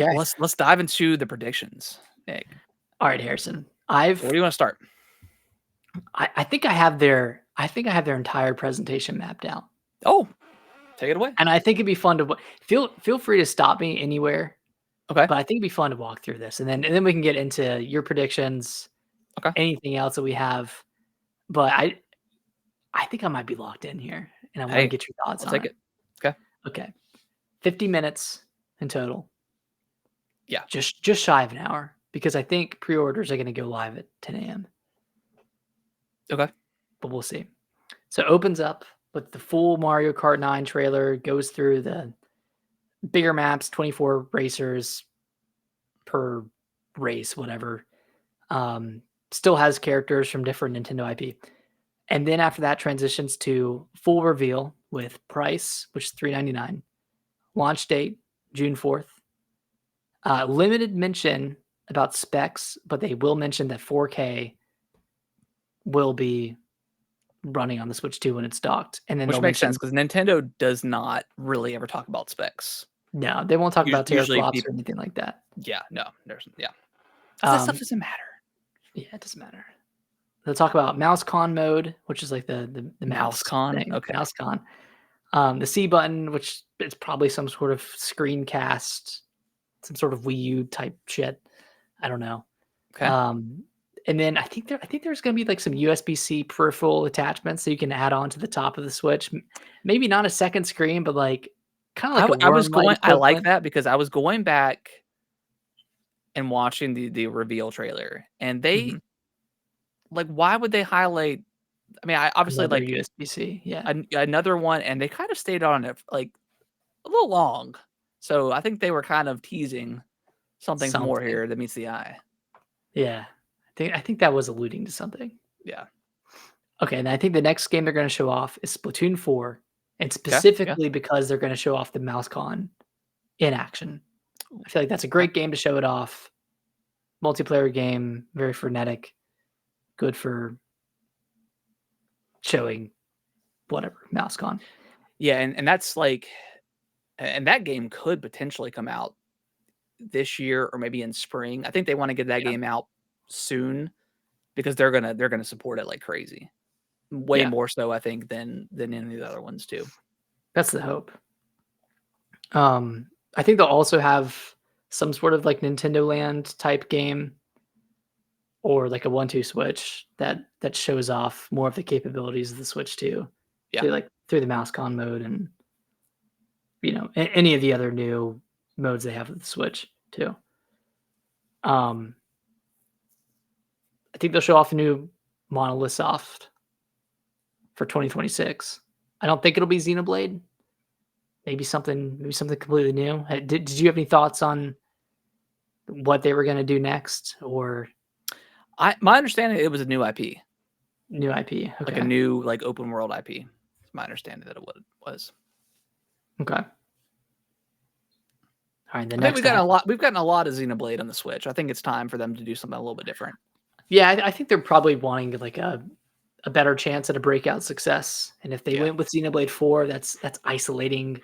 Okay. let's dive into the predictions, Nick. All right, Harrison. Where do you want to start? I think I have their entire presentation mapped out, Oh, take it away. and I think it'd be fun to feel free to stop me anywhere. Okay. But I think it'd be fun to walk through this, and then we can get into your predictions, Okay. anything else that we have. But I think I might be locked in here, and I want to Hey, get your thoughts I'll on take it. it. Okay. Okay, 50 minutes in total, Yeah. just shy of an hour, because I think pre-orders are going to go live at 10 a.m. Okay. But we'll see. So it opens up with the full Mario Kart 9 trailer, goes through the bigger maps, 24 racers per race, whatever. Still has characters from different Nintendo IP. And then after that transitions to full reveal with price, which is $3.99. Launch date, June 4th. Limited mention about specs, but they will mention that 4K will be running on the Switch 2 when it's docked. And then Which they'll makes mention sense because Nintendo does not really ever talk about specs. no, they won't talk about Usually, teraflops or people. anything like that. Yeah. No. Yeah. Because that stuff doesn't matter. Yeah, it doesn't matter. They'll talk about MouseCon mode, which is like the mouse MouseCon. thing. Okay. MouseCon. The C button, which is probably some sort of screencast, some sort of Wii U type shit. I don't know. Okay. And then I think there's going to be like some USB-C peripheral attachments so you can add on to the top of the Switch. Maybe not a second screen, but like kind of like a I was worm light going. I like equivalent. that because I was going back and watching the reveal trailer, and they Mhm. like why would they highlight? I mean, I obviously Another like USB-C. Yeah. another one, and they kind of stayed on it like a little long. So I think they were kind of teasing something more Something. here that meets the eye. Yeah. I think that was alluding to something. Yeah. Okay, and I think the next game they're gonna show off is Splatoon 4, and Okay. Yeah. specifically because they're gonna show off the MouseCon in action. Ooh, I feel like that's a okay. great game to show it off. Multiplayer game, very frenetic, good for showing whatever, MouseCon. Yeah, and that's like, and that game could potentially come out this year or maybe in spring. I think they want to get that Yeah, game out soon because they're gonna support it like crazy. Way yeah, more so, I think, than any of the other ones too. that's the hope. I think they'll also have some sort of like Nintendo Land type game or like a 1-2 switch that shows off more of the capabilities of the Switch 2 Yeah. through the MouseCon mode and any of the other new modes they have with the Switch too. Um, I think they'll show off a new Monolith Soft for 2026. I don't think it'll be Xenoblade. Maybe something completely new. Did you have any thoughts on what they were going to do next or My understanding, it was a new IP, new IP? like a Okay. new like open world IP. It's my understanding that it was. Okay. All right. The I think next I have, we've gotten a lot of Xenoblade on the Switch. I think it's time for them to do something a little bit different. yeah, I think they're probably wanting like a better chance at a breakout success. And if they Yeah. went with Xenoblade 4, that's isolating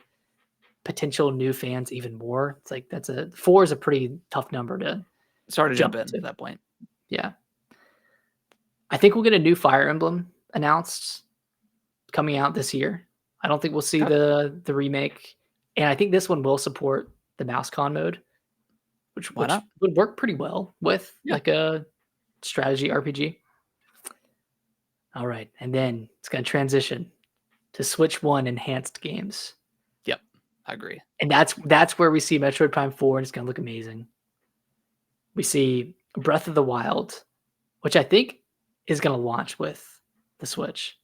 potential new fans even more. It's like 4 is a pretty tough number to It's hard to jump jump in into. at that point. Yeah. I think we'll get a new Fire Emblem announced coming out this year. I don't think we'll see Okay. the remake, and I think this one will support the MouseCon mode, which Why not? would work pretty well with Yeah. like a strategy RPG. All right, and then it's gonna transition to Switch 1 enhanced games. Yep. I agree. And that's where we see Metroid Prime 4, and it's gonna look amazing. We see Breath of the Wild, which I think is gonna launch with the Switch.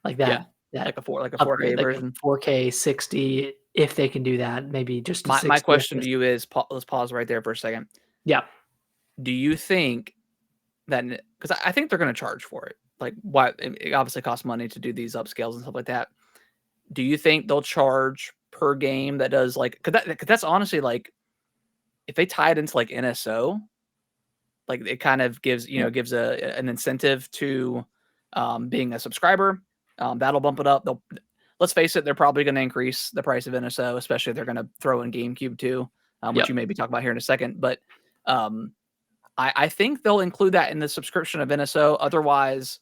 Like Yeah. that Like a 4K upgrade, like a version. 4K 60, if they can do that, maybe just to My 60 question to FPS. you is, let's pause right there for a second. Yeah. Do you think that, because I think they're going to charge for it? Like, why? It obviously costs money to do these upscales and stuff like that. Do you think they'll charge per game that does like? Because that's honestly like, if they tie it into like NSO, like it kind of gives an incentive to being a subscriber. That'll bump it up. Let's face it, they're probably going to increase the price of NSO, especially if they're going to throw in GameCube too. which Yep. you maybe talk about here in a second. But I think they'll include that in the subscription of NSO. Otherwise,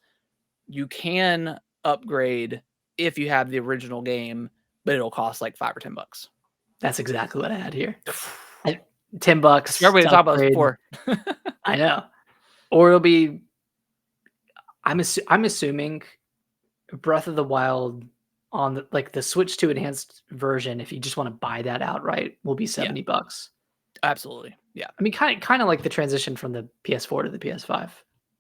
you can upgrade if you have the original game, but it'll cost like $5 or $10. That's exactly what I had here. $10 That's a way to to talk about this upgrade. before. I know. Or it'll be. I'm assuming Breath of the Wild on the Switch 2 enhanced version, if you just want to buy that outright, will be $70. Absolutely. Yeah. I mean, kind of like the transition from the PS4 to the PS5.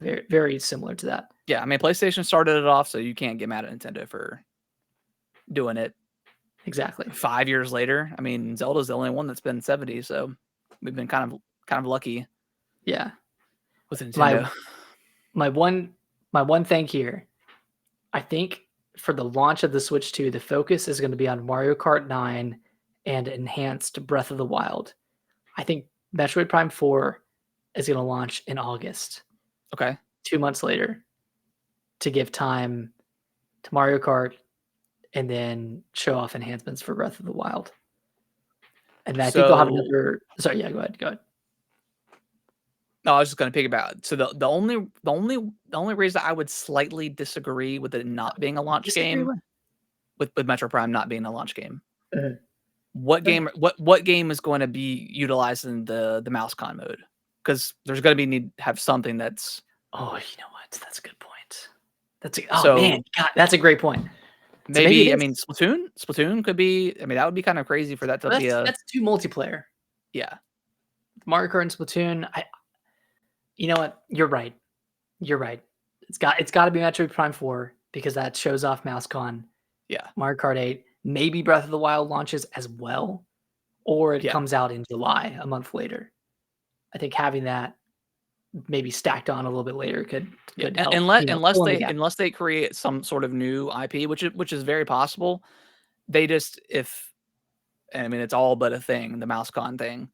Very, very similar to that. Yeah. I mean, PlayStation started it off, so you can't get mad at Nintendo for doing it. Exactly. 5 years later. I mean, Zelda's the only one that's been 70, so we've been kind of lucky. Yeah. With Nintendo. My one thing here, I think for the launch of the Switch 2, the focus is going to be on Mario Kart 9 and enhanced Breath of the Wild. I think Metroid Prime 4 is going to launch in August. Okay. 2 months later, to give time to Mario Kart and then show off enhancements for Breath of the Wild. And I think they'll have another. Sorry, yeah, go ahead. No, I was just going to piggyback. So the only reason I would slightly disagree with it not being a launch game, with Metroid Prime not being a launch game, what game is going to be utilizing the MouseCon mode? Because there's going to be need to have something that's. Oh, you know what? That's a good point. Man, God, that's a great point. Maybe I mean Splatoon could be. I mean, that would be kind of crazy for that to be that's 2 multiplayer. Yeah, Mario Kart and Splatoon. You know what? You're right. It's got to be Metroid Prime 4 because that shows off MouseCon. Yeah. Mario Kart 8. Maybe Breath of the Wild launches as well, or it comes out in July, a month later. I think having that maybe stacked on a little bit later could help. Unless they create some sort of new IP, which is very possible. They just I mean, it's all but a thing, the MouseCon thing.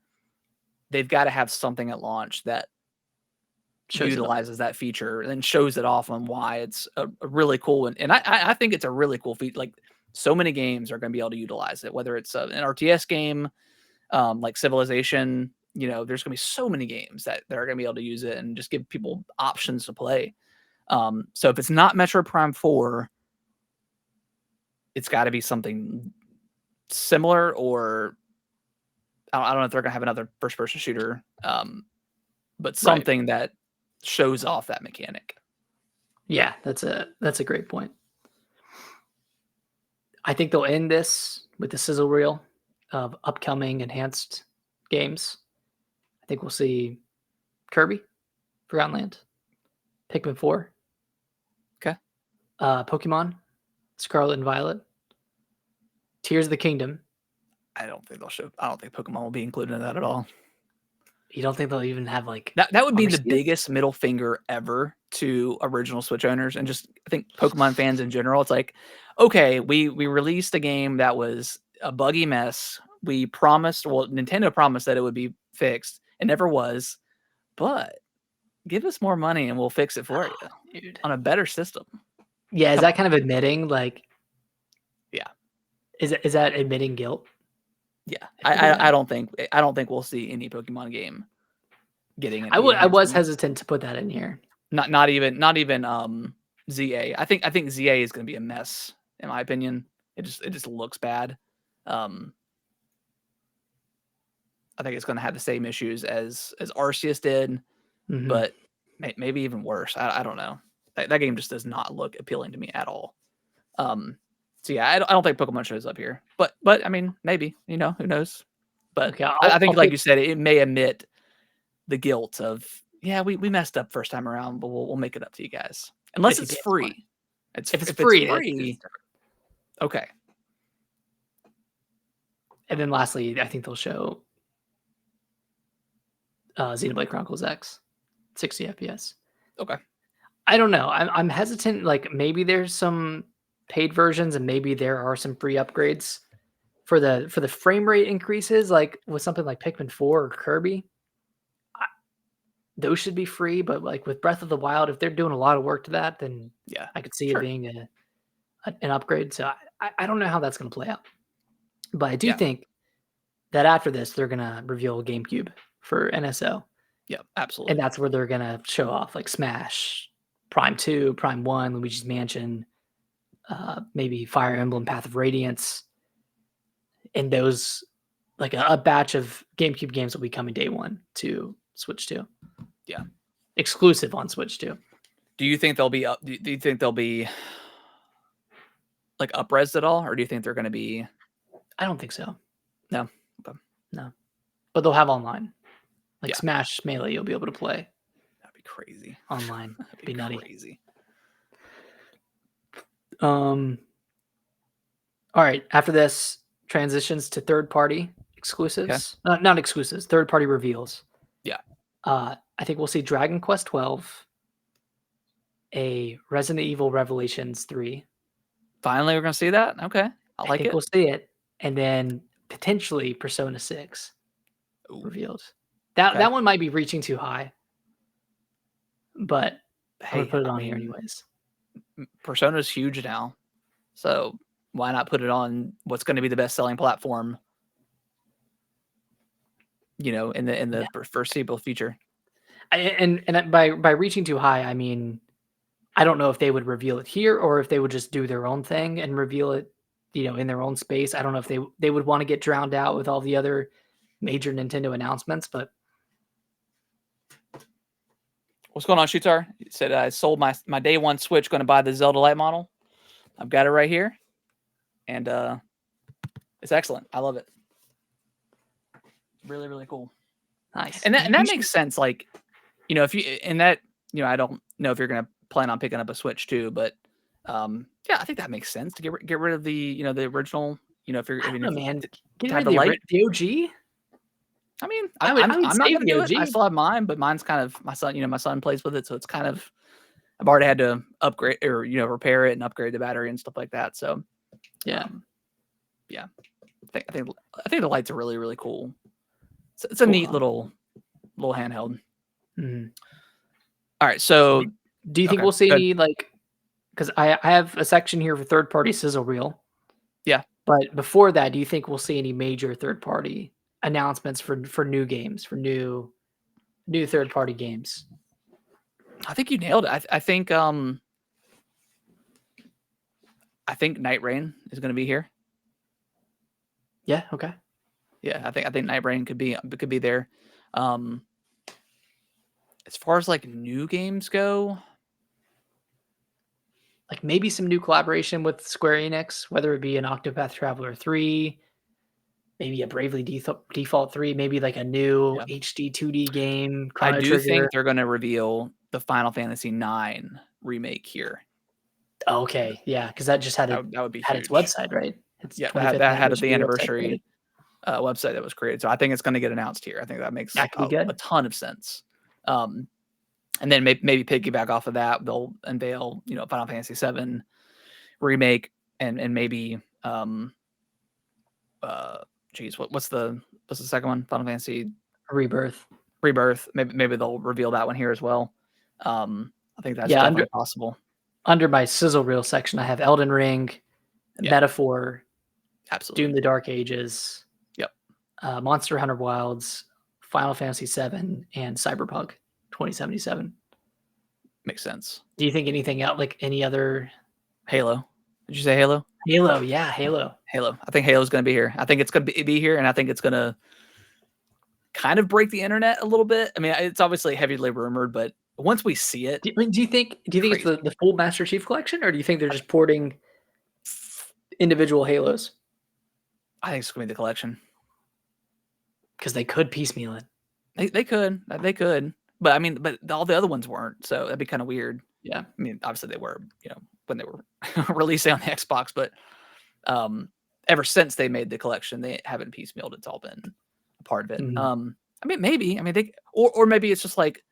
They've got to have something at launch that utilizes that feature and shows it off on why it's a really cool one. And I think it's a really cool feature. Like, so many games are going to be able to utilize it, whether it's an RTS game, like Civilization. You know, there's going to be so many games that are going to be able to use it and just give people options to play. So if it's not Metroid Prime 4, it's got to be something similar, or I don't know if they're going to have another first-person shooter, but something that shows off that mechanic. Yeah, that's a great point. I think they'll end this with the sizzle reel of upcoming enhanced games. I think we'll see Kirby, Forgotten Land, Pikmin 4. Okay. Pokemon, Scarlet and Violet, Tears of the Kingdom. I don't think Pokemon will be included in that at all. You don't think they'll even have like that would be the biggest middle finger ever to original Switch owners and just I think Pokemon fans in general. It's like, okay, we released a game that was a buggy mess. Nintendo promised that it would be fixed. It never was, but give us more money and we'll fix it for you, dude, on a better system. Yeah, is that kind of admitting like? Yeah, is that admitting guilt? Yeah, I don't think we'll see any Pokemon game getting it. I was hesitant to put that in here. Not even ZA. I think ZA is going to be a mess in my opinion. It just looks bad. I think it's going to have the same issues as Arceus did, but maybe even worse. I don't know. That game just does not look appealing to me at all. So yeah, I don't think Pokemon shows up here, but I mean, maybe, who knows? But okay, I think, like you said, it may admit the guilt of, we messed up first time around, but we'll make it up to you guys, unless it's free. If it's free, okay. And then lastly, I think they'll show Xenoblade Chronicles X, 60 FPS. Okay. I don't know. I'm hesitant. Like maybe there's some paid versions and maybe there are some free upgrades for the frame rate increases, like with something like Pikmin 4 or Kirby. Those should be free, but like with Breath of the Wild, if they're doing a lot of work to that, then I could see it being an upgrade. So I don't know how that's going to play out, but I do think that after this they're gonna reveal GameCube for NSO, Yeah, and absolutely. that's where they're gonna show off like Smash, Prime 2, Prime 1, Luigi's Mansion, maybe Fire Emblem, Path of Radiance, and those like a batch of GameCube games will be coming day one to Switch 2. Yeah. Exclusive on Switch 2. Do you think they'll be up? Do you think they'll be like up-res at all, or do you think they're going to be? I don't think so. No. Okay. No. But they'll have online. Like Yeah. Smash Melee, you'll be able to play That'd be crazy. online. That'd be nutty. crazy. All right. After this, transitions to third-party exclusives. Not exclusives, third-party reveals. Yeah. I think we'll see Dragon Quest 12, a Resident Evil Revelations 3. Finally, we're going to see that. Okay, I like think it. we'll see it, and then potentially Persona 6 Ooh, revealed. That okay. one might be reaching too high, but I'm Hey, gonna put it I on here mean, anyways. Persona's huge now, so why not put it on what's going to be the best-selling platform? You know, in the foreseeable future. And by reaching too high, I mean, I don't know if they would reveal it here or if they would just do their own thing and reveal it, you know, in their own space. I don't know if they would want to get drowned out with all the other major Nintendo announcements, but What's going on, Shutar? You said I sold my day one Switch, going to buy the Zelda Lite model. I've got it right here, and it's excellent. I love it. Really, really cool. nice. And that makes sense. Like, you know, if you and that, you know, I don't know if you're going to plan on picking up a Switch too, but yeah, I think that makes sense to get rid of the, you know, the original. You know, if you're, I don't know, man. Get have rid the of light. the OG. I mean, I would I'm not save gonna the do it. I OG. still have mine, but mine's kind of my son. You know, my son plays with it, so it's kind of I've already had to upgrade or you know repair it and upgrade the battery and stuff like that. So Yeah. yeah, I think the lights are really really cool. It's a neat little handheld. Mhm. All right, so Do you think okay, we'll see good. any like? Because I have a section here for third party sizzle reel. Yeah. But before that, do you think we'll see any major third party announcements for new games, for new third party games? I think you nailed it. I think Night Rain is going to be here. Yeah. Okay. Yeah, I think Night Rain could be there. As far as like new games go, Like maybe some new collaboration with Square Enix, whether it be an Octopath Traveler 3, maybe a Bravely Default 3, maybe like a new Yeah. HD 2D game, I Chrono do Trigger. think they're going to reveal the Final Fantasy IX remake here. Okay, yeah, because that just had That would be had its huge. website, right? Its Yeah, 25th that had the website anniversary created. website that was created. So I think it's going to get announced here. I think that makes That could be a good. ton of sense. And then maybe piggyback off of that, they'll unveil, you know, Final Fantasy VII remake and maybe what's the second one? Final Fantasy Rebirth. Maybe they'll reveal that one here as well. I think that's Yeah, definitely possible. under my sizzle reel section, I have Elden Ring, Yeah. Metaphor, Absolutely. Doom: The Dark Ages. Yep. Monster Hunter Wilds, Final Fantasy VII, and Cyberpunk 2077. Makes sense. Do you think anything else, like any other Halo? Did you say Halo? Halo? Yeah, Halo. Halo. I think Halo's going to be here. I think it's going to be here, and I think it's going to kind of break the internet a little bit. I mean, it's obviously heavily rumored, but once we see it, Do you think it's the full Master Chief Collection, or do you think they're just porting individual Halos? I think it's going to be the collection. Because they could piecemeal it. They could, but I mean, but all the other ones weren't, so that'd be kind of weird. Yeah, I mean, obviously they were, you know, when they were releasing on the Xbox, but ever since they made the collection, they haven't piecemealed. It's all been a part of it. Mhm. I mean, maybe, they, or maybe it's just like,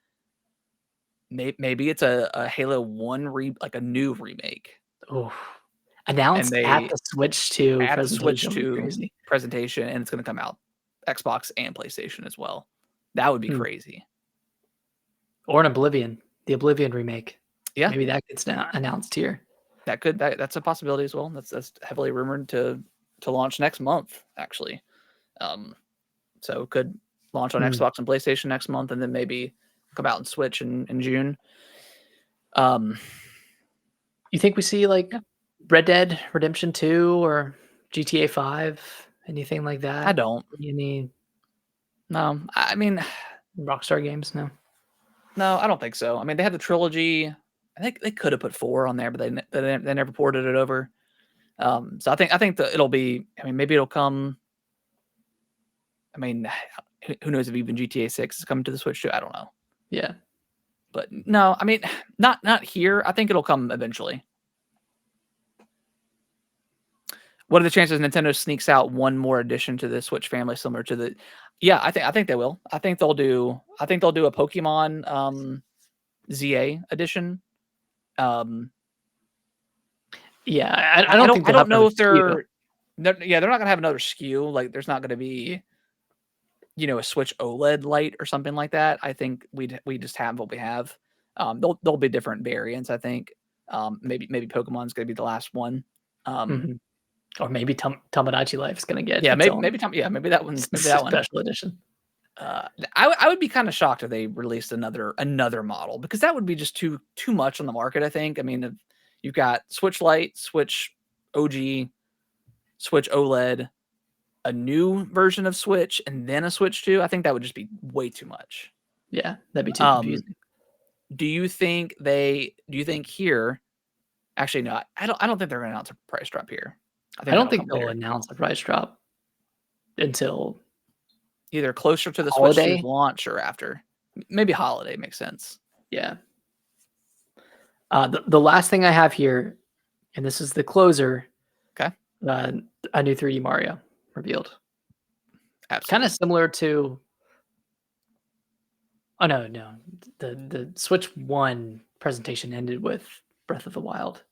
maybe it's a Halo 1 like a new remake. Oh, announced they at the Switch 2 at the Switch presentation. 2 Crazy. presentation, and it's going to come out Xbox and PlayStation as well. That would be crazy. Or an Oblivion, the Oblivion remake. Yeah, maybe that gets announced here. That's a possibility as well. That's heavily rumored to launch next month, actually. so it could launch on Xbox and PlayStation next month, and then maybe come out and Switch in June. You think we see like Red Dead Redemption 2 or GTA 5, anything like that? I don't. Any No, I mean, Rockstar games? No. no, I don't think so. I mean, they had the trilogy. I think they could have put 4 on there, but they never ported it over. So I think that it'll be. I mean, maybe it'll come. I mean, who knows if even GTA 6 is coming to the Switch too? I don't know. Yeah. But no, I mean, not here. I think it'll come eventually. What are the chances Nintendo sneaks out one more addition to the Switch family, similar to the? Yeah, I think they will. I think they'll do a Pokemon ZA edition. Yeah, I don't think I they'll have don't know if another SKU. they're not gonna have another SKU. Like, there's not gonna be, a Switch OLED light or something like that. I think we just have what we have. There'll be different variants. I think. Maybe Pokemon's gonna be the last one. Or maybe Tomodachi Life is gonna get Yeah, its own maybe that one. Maybe that one. special edition. I would be kind of shocked if they released another model, because that would be just too much on the market. I think. I mean, you've got Switch Lite, Switch OG, Switch OLED, a new version of Switch, and then a Switch 2. I think that would just be way too much. Yeah, that'd be too confusing. Do you think here? Actually, no. I don't think they're going to announce a price drop here. I don't think they'll announce the price drop until either closer to the holiday? Switch 2 launch or after. Maybe holiday makes sense. Yeah. The last thing I have here, and this is the closer. Okay. A new 3D Mario revealed. Absolutely. Kind of similar to. Oh no. The Switch 1 presentation ended with Breath of the Wild.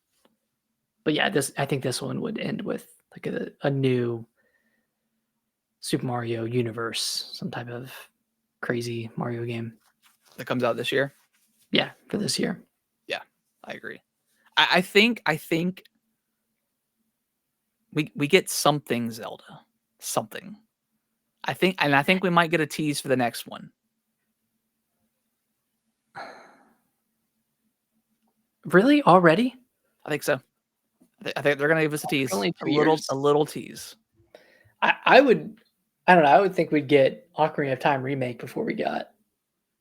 But yeah, I think this one would end with like a new Super Mario universe, some type of crazy Mario game that comes out this year. Yeah, for this year. Yeah, I agree. I think we get something Zelda, something. I think we might get a tease for the next one. Really? Already? I think so. I think they're gonna give us a tease, a little tease. I don't know. I would think we'd get Ocarina of Time remake before we got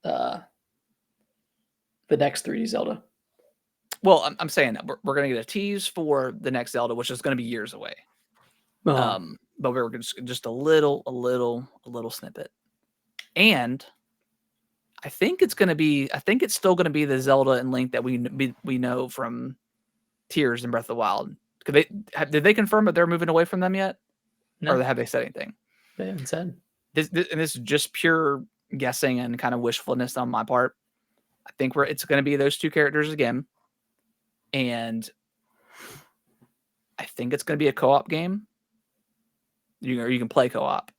the next 3D Zelda. Well, I'm saying that we're gonna get a tease for the next Zelda, which is gonna be years away. But we were just a little snippet, and I think it's still gonna be the Zelda and Link that we know from Tears and Breath of the Wild. Did they confirm that they're moving away from them yet? No. Or have they said anything? They haven't said. This is just pure guessing and kind of wishfulness on my part. I think it's going to be those two characters again, and I think it's going to be a co-op game. You can play co-op,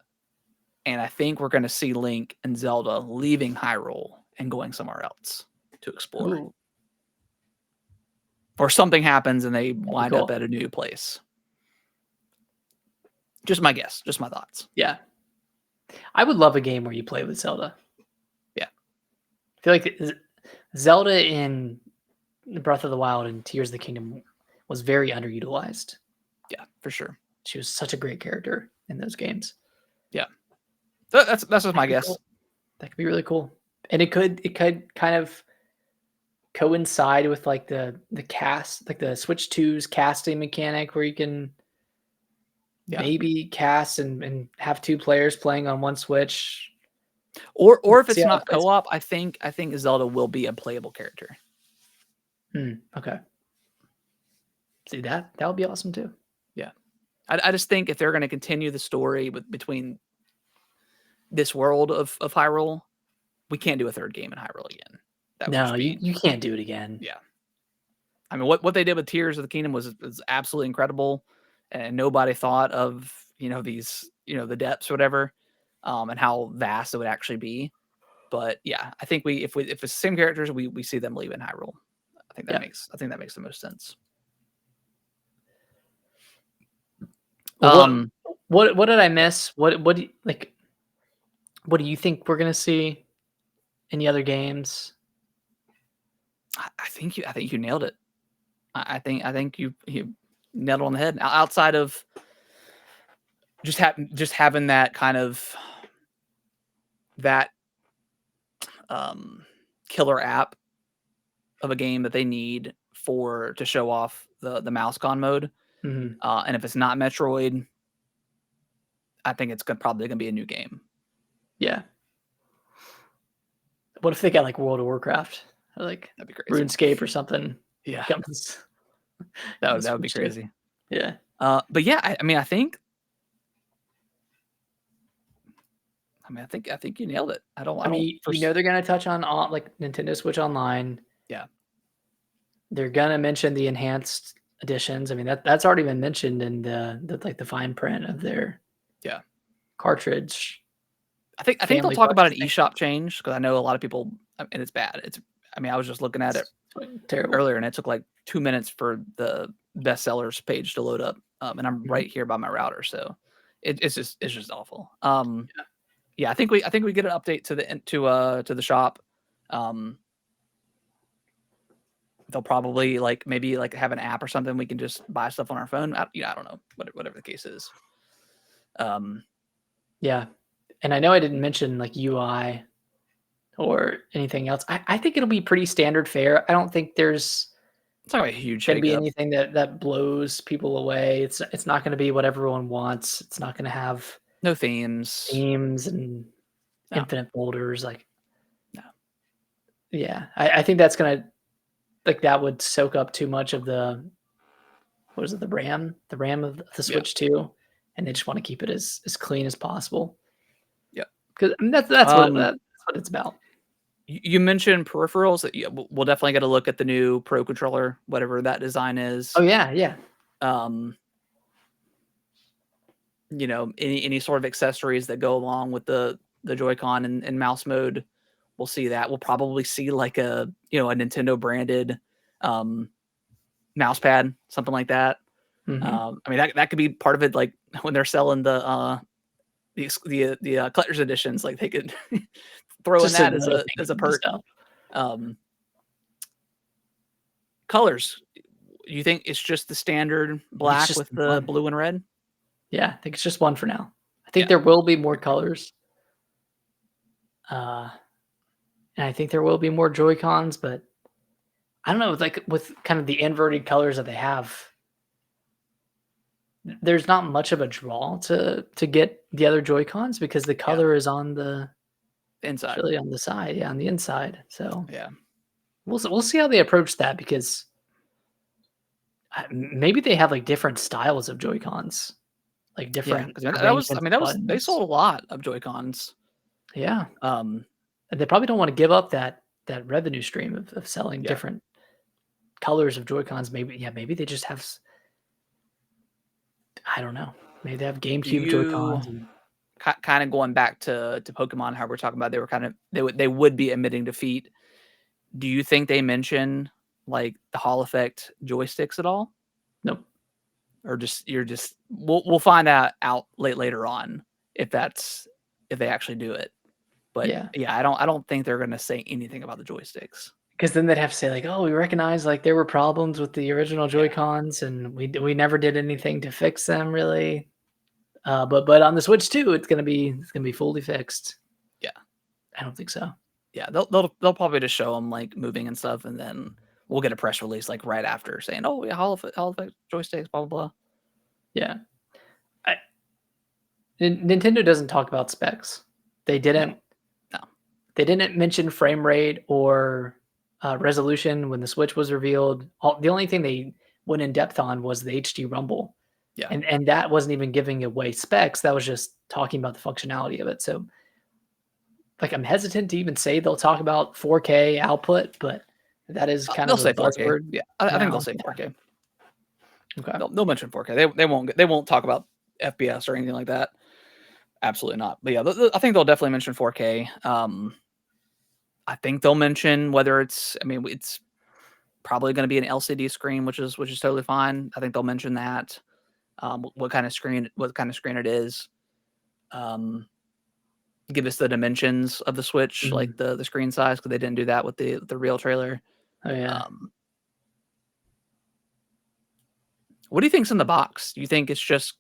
and I think we're going to see Link and Zelda leaving Hyrule and going somewhere else to explore. Ooh. Or something happens and they wind up at a new place. Just my guess. Just my thoughts. Yeah. I would love a game where you play with Zelda. Yeah. I feel like Zelda in Breath of the Wild and Tears of the Kingdom was very underutilized. Yeah, for sure. She was such a great character in those games. Yeah. That's just my guess. Cool. That could be really cool. And it could kind of coincide with like the cast, like the Switch 2's casting mechanic, where you can maybe cast and have two players playing on one Switch. Or if it's not co-op, I think Zelda will be a playable character. Okay. See, that would be awesome too. Yeah. I just think if they're going to continue the story between this world of Hyrule, we can't do a third game in Hyrule again. No, you can't do it again. Yeah. I mean, what they did with Tears of the Kingdom was absolutely incredible, and nobody thought of, these, the depths or whatever, and how vast it would actually be. But yeah, I think if it's the same characters, we see them leaving Hyrule. I think that makes the most sense. What did I miss? What do you, like? What do you think we're gonna see? Any other games? I think you nailed it. I think you nailed it on the head. Outside of just having that kind of that killer app of a game that they need to show off the mouse con mode. Mhm. And if it's not Metroid, I think it's probably gonna be a new game. Yeah. What if they got like World of Warcraft or like That'd be crazy. RuneScape or something? Yeah, Comes that would be Switch too. crazy. Yeah. But yeah, I mean, I think you nailed it. I mean, they're gonna touch on like Nintendo Switch Online. Yeah. They're gonna mention the enhanced editions. I mean, that's already been mentioned in the like the fine print of their cartridge. I think they'll family talk about an purchasing. eShop change because I know a lot of people, and it's bad. I mean, I was just looking at it Terrible. earlier, and it took like 2 minutes for the bestsellers page to load up, and I'm Mhm. right here by my router, so it's just awful. Yeah, I think we get an update to the shop. They'll probably maybe have an app or something we can just buy stuff on our phone. I don't know, whatever the case is. Yeah. And I know I didn't mention like UI or anything else. I think it'll be pretty standard fare. I don't think there's It's not gonna be a huge going to be shakeup. anything that blows people away. It's not going to be what everyone wants. It's not going to have No themes. and No. infinite folders. Like, No. Yeah, I think that's going to that would soak up too much of the RAM of the Switch 2, and they just want to keep it as clean as possible. Yeah, because that's what it's about. You mentioned peripherals. We'll definitely get a look at the new Pro controller, whatever that design is. Oh yeah. Any sort of accessories that go along with the Joy-Con and mouse mode, we'll see that. We'll probably see like a Nintendo branded mouse pad, something like that. Mm-hmm. I mean that could be part of it. Like when they're selling the collector's editions, like they could throw in that as a perk. Colors. You think it's just the standard black with the blue and red? Yeah, I think it's just one for now. I think there will be more colors. And I think there will be more Joy-Cons, but I don't know, with kind of the inverted colors that they have, there's not much of a draw to get the other Joy-Cons because the color is on the inside. Really on the side, yeah, on the inside. So yeah, we'll see how they approach that because maybe they have like different styles of Joy-Cons, like different. They sold a lot of Joy-Cons. Yeah. And they probably don't want to give up that revenue stream of selling different colors of Joy-Cons. Maybe they just have. I don't know. Maybe they have GameCube Joy-Cons. Kind of going back to Pokemon, how we're talking about they would be admitting defeat. Do you think they mention like the Hall effect joysticks at all? Nope. Or we'll find out later on if they actually do it. But yeah, I don't think they're gonna say anything about the joysticks. Because then they'd have to say like, oh, we recognize like there were problems with the original Joy-Cons and we never did anything to fix them really. But on the Switch 2, it's gonna be fully fixed. Yeah, I don't think so. Yeah, they'll probably just show them like moving and stuff, and then we'll get a press release like right after saying, "Oh, yeah, Hall effect joysticks, blah blah blah." Yeah, Nintendo doesn't talk about specs. They didn't. No. They didn't mention frame rate or resolution when the Switch was revealed. The only thing they went in depth on was the HD Rumble. Yeah. And that wasn't even giving away specs. That was just talking about the functionality of it. So like I'm hesitant to even say they'll talk about 4K output, but that is kind of a buzzword. Yeah, I think they'll say 4K. Okay. They'll mention 4K. They won't talk about FPS or anything like that. Absolutely not. But yeah, I think they'll definitely mention 4K. I think they'll mention whether it's probably going to be an LCD screen, which is totally fine. I think they'll mention that. What kind of screen it is. give us the dimensions of the Switch, like the screen size, because they didn't do that with the real trailer. Oh yeah. What do you think's in the box? Do you think it's just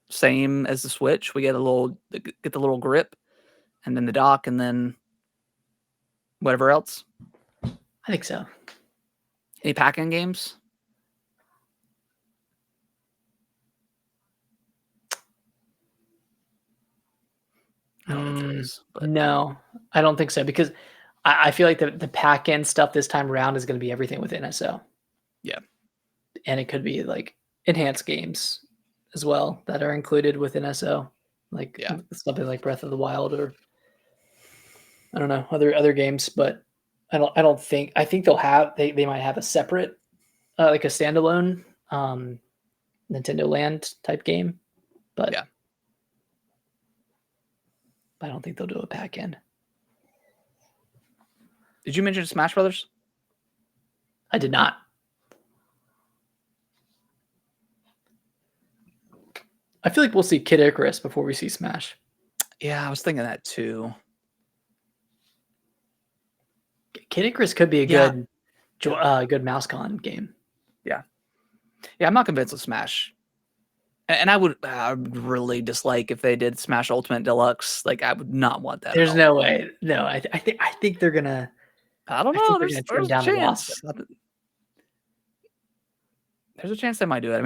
same as the Switch? We get the little grip, and then the dock, and then whatever else. I think so. Any pack-in games? I don't know if there is. But No, I don't think so, because I feel like the pack-in stuff this time around is going to be everything with NSO. Yeah. And it could be like enhanced games as well that are included with NSO, like something like Breath of the Wild, or I don't know, other games. But I think they might have a separate like a standalone Nintendo Land type game, but yeah. I don't think they'll do a pack-in. Did you mention Smash Brothers? I did not. I feel like we'll see Kid Icarus before we see Smash. Yeah, I was thinking that too. Kid Icarus could be a good MouseCon game. Yeah. Yeah, I'm not convinced with Smash. And I would really dislike if they did Smash Ultimate Deluxe. Like, I would not want that. There's no way. No, I think they're gonna. I don't know. There's a chance. There's a chance they might do it. I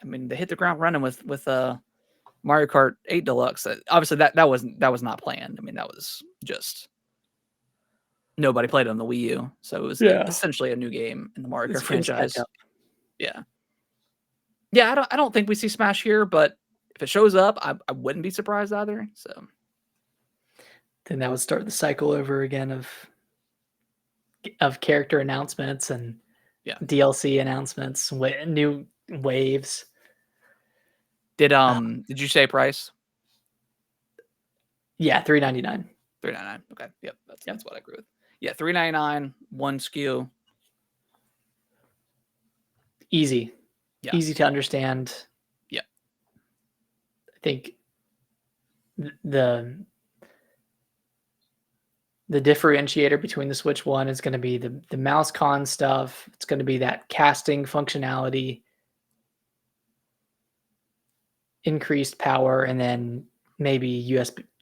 mean, they hit the ground running with Mario Kart 8 Deluxe. Obviously, that was not planned. I mean, that was just nobody played on the Wii U, so it was essentially a new game in the Mario Kart franchise. Yeah. Yeah, I don't think we see Smash here, but if it shows up, I wouldn't be surprised either. So then that would start the cycle over again of character announcements and DLC announcements, new waves. Did you say price? Yeah, $3.99. $3.99. Okay, yep, that's what I agree with. Yeah, $3.99, one SKU. Easy. Yeah. Easy to understand. Yeah. I think the differentiator between the Switch 1 is going to be the MouseCon stuff. It's going to be that casting functionality, increased power, and then maybe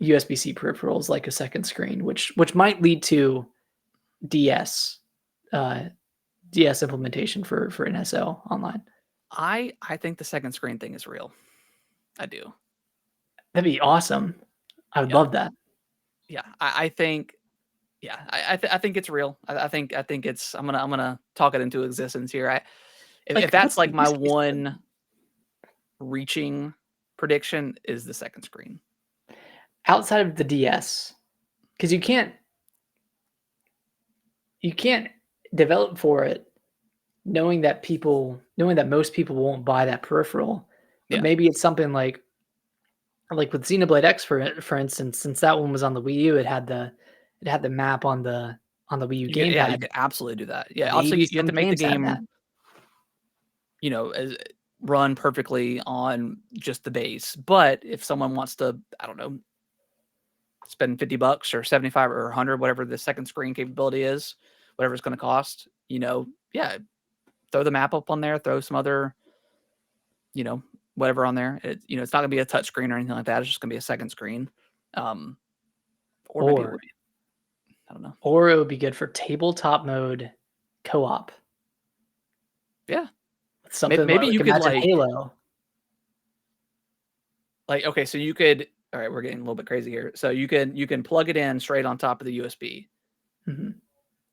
USB-C peripherals like a second screen, which might lead to DS implementation for NSO online. I think the second screen thing is real. I do. That'd be awesome. I would love that. Yeah, I think. Yeah, I think it's real. I think it's. I'm gonna talk it into existence here. If that's like my one reaching prediction, is the second screen outside of the DS, because you can't develop for it knowing that most people won't buy that peripheral. But maybe it's something like with Xenoblade X for instance, since that one was on the Wii U, it had the map on the Wii U gamepad. Yeah, you can absolutely do that. Yeah, also you have to make the game, run perfectly on just the base. But if someone wants to, I don't know, spend $50 or $75 or $100, whatever the second screen capability is, whatever it's going to cost, throw the map up on there, throw some other, whatever on there. It's not going to be a touch screen or anything like that. It's just going to be a second screen. Or maybe it would be, I don't know. Or it would be good for tabletop mode co-op. Yeah. Something maybe you could like Halo. Like, okay, so you could, all right, we're getting a little bit crazy here. So you can plug it in straight on top of the USB. Mm-hmm.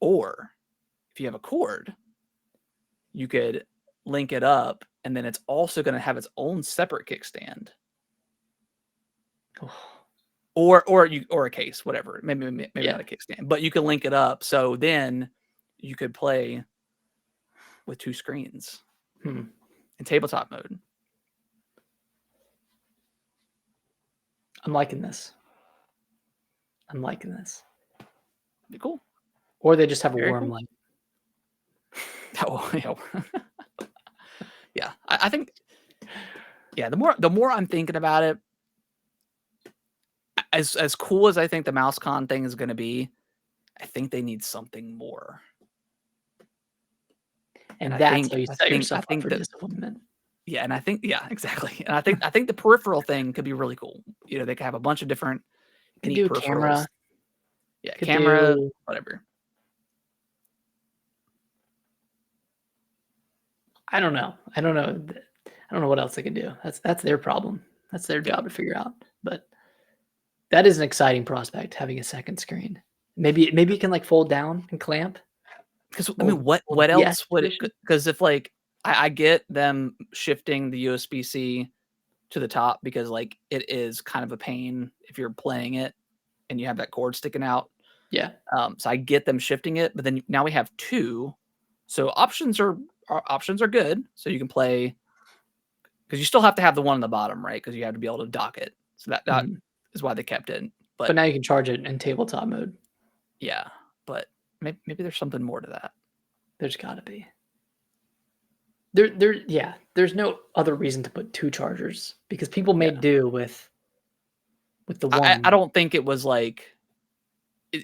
Or if you have a cord, you could link it up, and then it's also going to have its own separate kickstand. Or a case, whatever. Maybe not a kickstand, but you can link it up. So then you could play with two screens in tabletop mode. I'm liking this. Be cool. Or they just have a worm light. Oh, yeah. I think. Yeah, the more I'm thinking about it, as cool as I think the MouseCon thing is going to be, I think they need something more. And I that's think how you I set think yourself I up think for that disappointment. yeah, and I think yeah, exactly. And I think the peripheral thing could be really cool. You know, they could have a bunch of different Could neat do a peripherals. camera. Yeah, Could camera, do whatever. I don't know. I don't know what else they can do. That's their problem. That's their Yeah. job to figure out. But that is an exciting prospect, having a second screen. Maybe it can like fold down and clamp. Because I mean, what Old DS else would it? edition. Because if like I get them shifting the USB-C to the top because like it is kind of a pain if you're playing it and you have that cord sticking out. Yeah. So I get them shifting it, but then now we have two, so options are good. So you can play because you still have to have the one on the bottom, right? Because you have to be able to dock it. So that Mhm. is why they kept it. But But now you can charge it in tabletop mode. yeah, but maybe there's something more to that. There's got to be. Yeah. There's no other reason to put two chargers because people made do with the one. I don't think it was like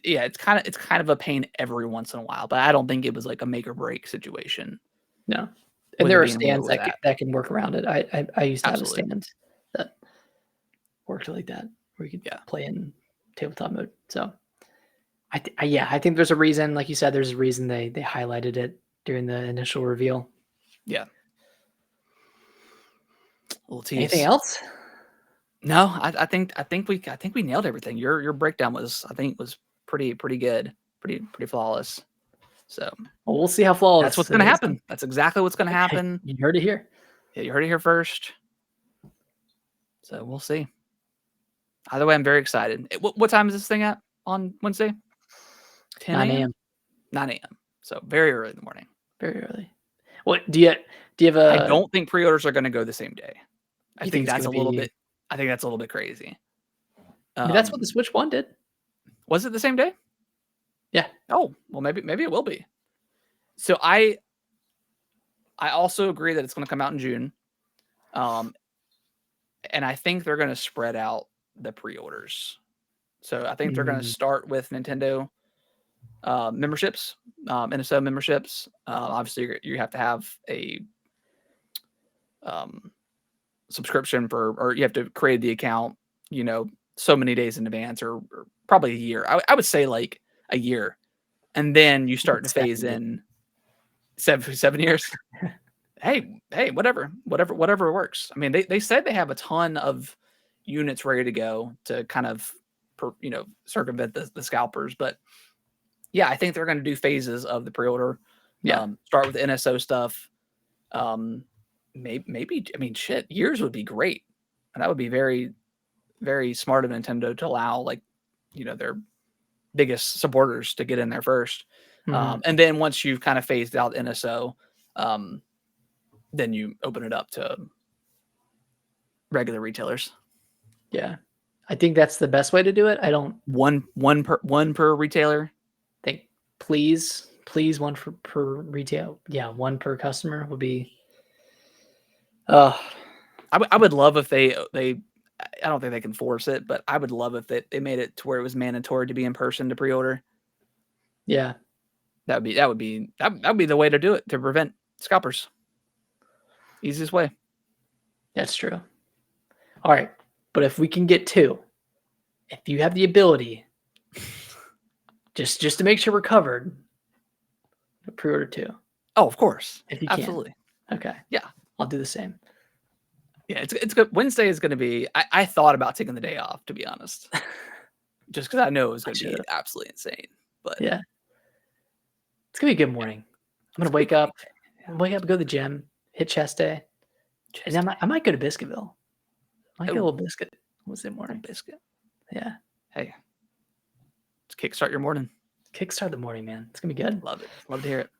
yeah, it's kind of a pain every once in a while, but I don't think it was like a make or break situation. No. with And it there are being where it stands was that at. that can work around it. I used to have a Absolutely. stand that worked like that where you could Yeah. play in tabletop mode. So I think there's a reason, like you said, there's a reason they highlighted it during the initial reveal. Yeah. A little tease. Anything else? No, I think we nailed everything. Your breakdown was pretty good, pretty flawless. So Well, we'll see how flawless that's what's it going to is. happen. That's exactly what's going to happen. You heard it here. Yeah, you heard it here first. So we'll see. Either way, I'm very excited. What time is this thing at on Wednesday? 10 9 a.m. 9 a.m. So very early in the morning. Very early. What do you have a? I don't think pre-orders are going to go the same day. I You think it's that's a gonna little be- bit. I think that's a little bit crazy. I mean, that's what the Switch 1 did. Was it the same day? Yeah. Oh, well, maybe it will be. So I also agree that it's going to come out in June, and I think they're going to spread out the pre-orders. So I think they're going to start with Nintendo memberships, NSO memberships. Obviously, you have to have a subscription or you have to create the account, so many days in advance or probably a year. I would say like a year. And then you start to phase in 7 years. Hey, whatever works. I mean, they said they have a ton of units ready to go to kind of, circumvent the scalpers. But yeah, I think they're going to do phases of the pre-order. Yeah. Start with NSO stuff. Maybe, I mean, shit, years would be great. And that would be very, very smart of Nintendo to allow their biggest supporters to get in there first. And then once you've kind of phased out NSO, then you open it up to regular retailers. Yeah. I think that's the best way to do it. I don't one per retailer. think please one per retail. Yeah, one per customer would be I would love if they I don't think they can force it, but I would love if they made it to where it was mandatory to be in person to pre-order. Yeah. That would be the way to do it, to prevent scalpers. Easiest way. That's true. All right. But if we can get two, if you have the ability, just to make sure we're covered, pre-order two. Oh, of course. If you Absolutely. can. Okay. Yeah. I'll do the same. Yeah, it's good. Wednesday is going to be. I thought about taking the day off, to be honest, just because I know it was going to be absolutely insane. But yeah, it's gonna be a good morning. I'm gonna wake up, go to the gym, hit chest day, and I might go to Biscuitville. I might get a little biscuit Wednesday morning. Biscuit. Yeah. Hey, let's kickstart your morning. Kickstart the morning, man. It's gonna be good. Love it. Love to hear it.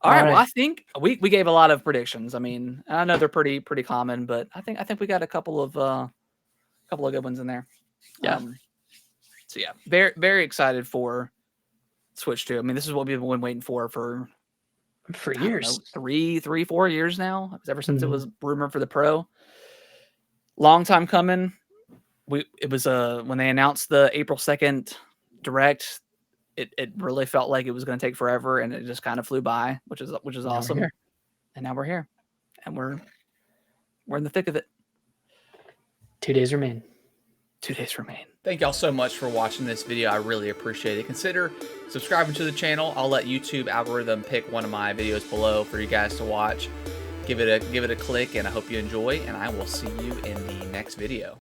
All right. Well, I think we gave a lot of predictions. I mean, I know they're pretty common, but I think we got a couple of good ones in there. Yeah. So yeah, very very excited for Switch 2. I mean, this is what we've been waiting for years. 4 years now. Ever since it was rumored for the Pro. Long time coming. it was when they announced the April 2nd direct, it really felt like it was going to take forever, and it just kind of flew by, which is Now we're awesome. here. And now we're here, and we're in the thick of it. 2 days remain. 2 days remain. Thank y'all so much for watching this video. I really appreciate it. Consider subscribing to the channel. I'll let YouTube algorithm pick one of my videos below for you guys to watch. Give it a click, and I hope you enjoy, and I will see you in the next video.